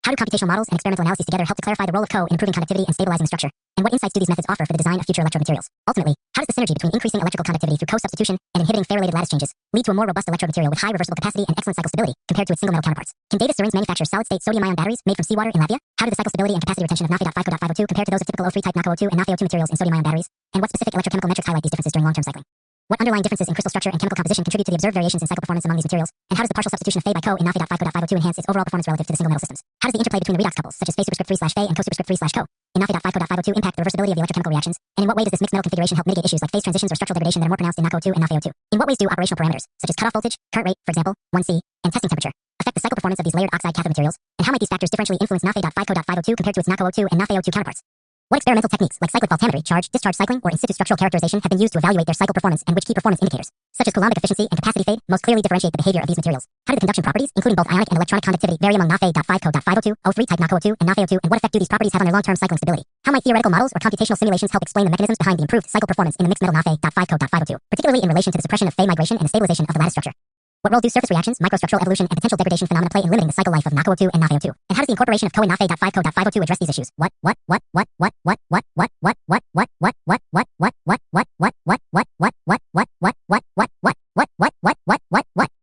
How do computational models and experimental analyses together help to clarify the role of Co in improving conductivity and stabilizing the structure? And what insights do these methods offer for the design of future electrode materials? Ultimately, how does the synergy between increasing electrical conductivity through co-substitution and inhibiting ferro-related lattice changes lead to a more robust electrode material with high reversible capacity and excellent cycle stability compared to its single metal counterparts? Can Davis Syrinz manufacture solid-state sodium-ion batteries made from seawater in Latvia? How do the cycle stability and capacity retention of Na.5Co.502 compare to those of typical O3 type NaCO02 and NaFeO2 materials in sodium-ion batteries? And what specific electrochemical metrics highlight these differences during long-term cycling? What underlying differences in crystal structure and chemical composition contribute to the observed variations in cycle performance among these materials? And how does the partial substitution of Fe by Co in Na.5Co.502 enhance its overall performance relative to the single metal systems? How does the interplay between the redox couples, such as Fe superscript 3/Fe and Co superscript 3/Co, in Na.5Co.502 impact the reversibility of the electrochemical reactions? And in what way does this mixed metal configuration help mitigate issues like phase transitions or structural degradation that are more pronounced in NaCO2 and NaFeO2? In what ways do operational parameters, such as cutoff voltage, current rate, for example, 1C, and testing temperature, affect the cycle performance of these layered oxide cathode materials? And how might these factors differentially influence Na.5Co.502 compared to its NaCO02 and NaFeO2 counterparts? What experimental techniques, like cyclic voltammetry, charge-discharge cycling, or in situ structural characterization, have been used to evaluate their cycle performance, and which key performance indicators, such as Coulombic efficiency and capacity fade, most clearly differentiate the behavior of these materials? How do the conduction properties, including both ionic and electronic conductivity, vary among Na.5Co.502, O3 type NaCO02, and NaFeO2, and what effect do these properties have on their long-term cycling stability? How might theoretical models or computational simulations help explain the mechanisms behind the improved cycle performance in the mixed metal Na.5Co.502, particularly in relation to the suppression of Fe migration and the stabilization of the lattice structure? What role do surface reactions, microstructural evolution, and potential degradation phenomena play in limiting the cycle life of NaCO02 and NaFeO2? And how does the incorporation of Co in Na.5Co.502 address these issues? What?